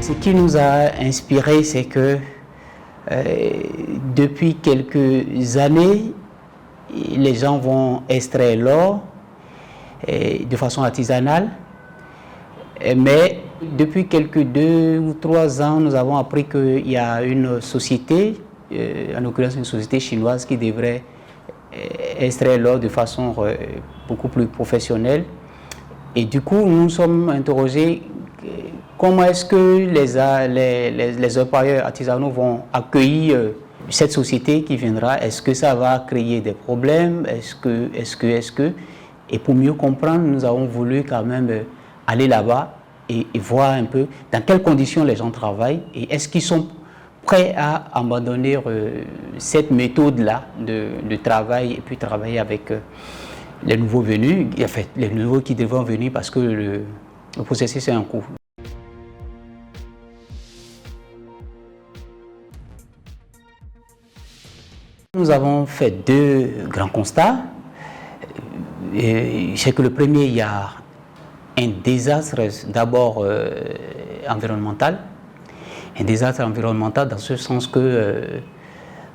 Ce qui nous a inspiré, c'est que depuis quelques années, les gens vont extraire l'or de façon artisanale, mais depuis quelques 2 ou 3 ans, nous avons appris qu'il y a une société, en l'occurrence une société chinoise, qui devrait extraire l'or de façon beaucoup plus professionnelle. Et du coup, nous nous sommes interrogés comment est-ce que les orpailleurs artisanaux vont accueillir cette société qui viendra. Est-ce que ça va créer des problèmes? Est-ce que... Et pour mieux comprendre, nous avons voulu quand même aller là-bas et voir un peu dans quelles conditions les gens travaillent et est-ce qu'ils sont prêts à abandonner cette méthode-là de travail et puis travailler avec les nouveaux venus, en fait, les nouveaux qui devront venir parce que le processus est en cours. Nous avons fait 2 grands constats. C'est que le premier, il y a un désastre d'abord environnemental. Un désastre environnemental dans ce sens que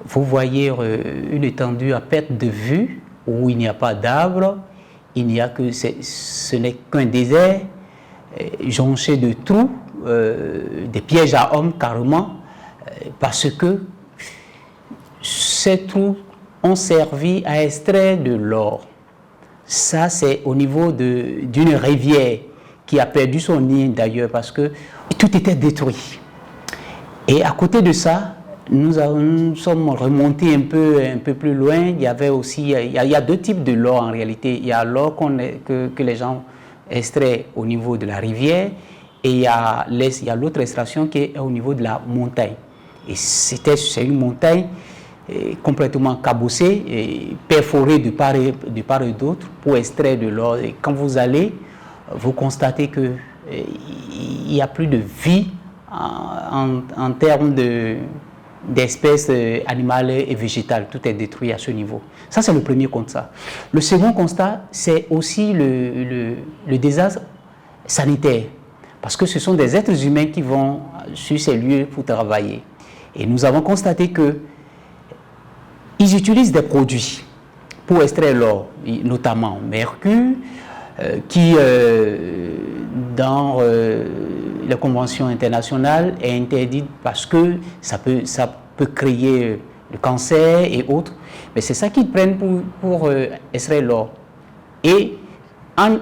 vous voyez une étendue à perte de vue où il n'y a pas d'arbres, ce n'est qu'un désert jonché de trous, des pièges à hommes carrément, parce que ces trous ont servi à extraire de l'or. Ça, c'est au niveau d'une rivière qui a perdu son nid d'ailleurs parce que tout était détruit. Et à côté de ça, nous sommes remontés un peu plus loin. Il y avait aussi, il y a 2 types de l'or en réalité. Il y a l'or que les gens extraient au niveau de la rivière et il y a l'autre extraction qui est au niveau de la montagne. Et c'est une montagne complètement cabossée et perforée de part et d'autre pour extraire de l'or. Et quand vous allez, vous constatez qu'il n'y a plus de vie en termes d'espèces animales et végétales. Tout est détruit à ce niveau. Ça, c'est le premier constat. Le second constat, c'est aussi le désastre sanitaire. Parce que ce sont des êtres humains qui vont sur ces lieux pour travailler. Et nous avons constaté que ils utilisent des produits pour extraire l'or, notamment mercure, qui, dans les conventions internationales, est interdit parce que ça peut créer le cancer et autres. Mais c'est ça qu'ils prennent pour extraire l'or. Et en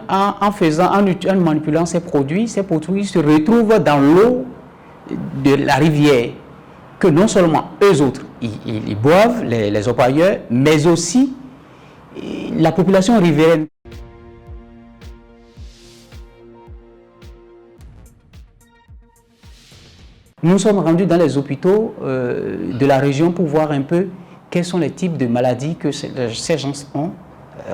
manipulant ces produits se retrouvent dans l'eau de la rivière, que non seulement eux autres, ils boivent, les orpailleurs, mais aussi la population riveraine. Nous sommes rendus dans les hôpitaux de la région pour voir un peu quels sont les types de maladies que ces gens ont.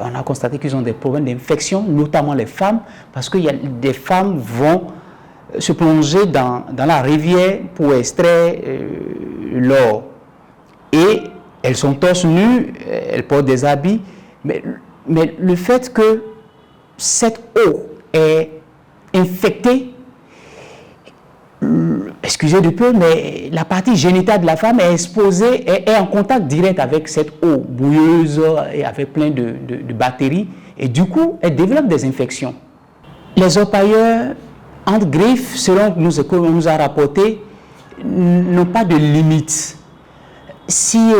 On a constaté qu'ils ont des problèmes d'infection, notamment les femmes, parce que des femmes vont se plonger dans la rivière pour extraire l'or. Et elles sont torse nues, elles portent des habits, mais le fait que cette eau est infectée, excusez du peu, mais la partie génitale de la femme est exposée, est en contact direct avec cette eau bouilleuse et avec plein de bactéries, et du coup, elle développe des infections. Les orpailleurs, entre griffes, selon ce qu'on nous a rapporté, n'ont pas de limite. Si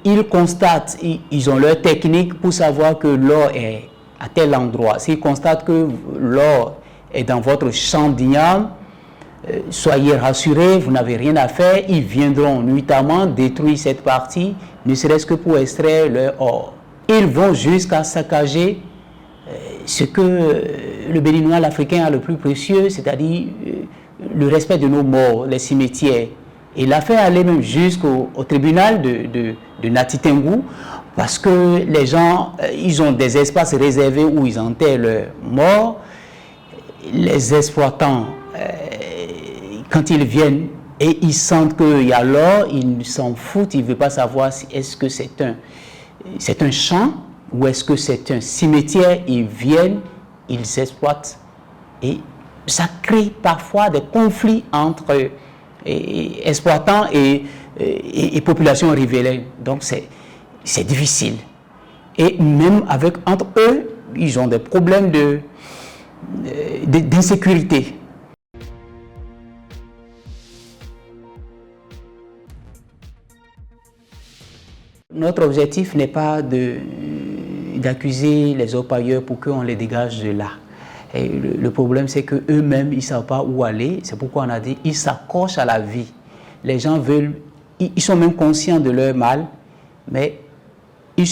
ils constatent, ils ont leur technique pour savoir que l'or est à tel endroit. S'ils constatent que l'or est dans votre champ d'igname, soyez rassurés, vous n'avez rien à faire. Ils viendront nuitamment détruire cette partie, ne serait-ce que pour extraire leur or. Ils vont jusqu'à saccager ce que le Béninois, l'Africain a le plus précieux, c'est-à-dire le respect de nos morts, les cimetières. Et l'affaire allait même jusqu'au tribunal de Nati Tengou, parce que les gens, ils ont des espaces réservés où ils enterrent leurs morts. les exploitants, quand ils viennent et ils sentent qu'il y a l'or, ils s'en foutent, ils ne veulent pas savoir si est-ce que c'est un champ ou est-ce que c'est un cimetière. Ils viennent, ils exploitent et ça crée parfois des conflits entre exploitants et population riveraine. Donc c'est difficile. Et même entre eux, ils ont des problèmes d'insécurité. Notre objectif n'est pas d'accuser les orpailleurs pour qu'on les dégage de là. Et le problème, c'est qu'eux-mêmes, ils ne savent pas où aller. C'est pourquoi on a dit qu'ils s'accrochent à la vie. Les gens ils sont même conscients de leur mal, mais ils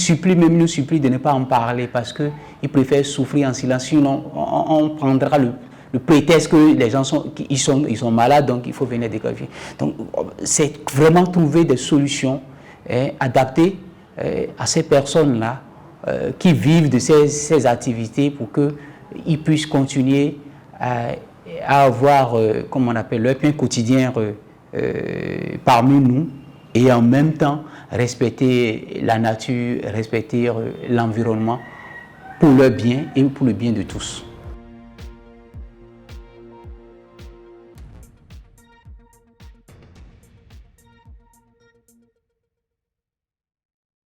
nous supplient de ne pas en parler parce qu'ils préfèrent souffrir en silence. Sinon, on prendra le prétexte que les gens ils sont malades, donc il faut venir dégager. Donc, c'est vraiment trouver des solutions adaptées à ces personnes-là qui vivent de ces activités pour qu'ils puissent continuer à avoir, comme on appelle, leur pain quotidien parmi nous et en même temps respecter la nature, respecter l'environnement pour leur bien et pour le bien de tous.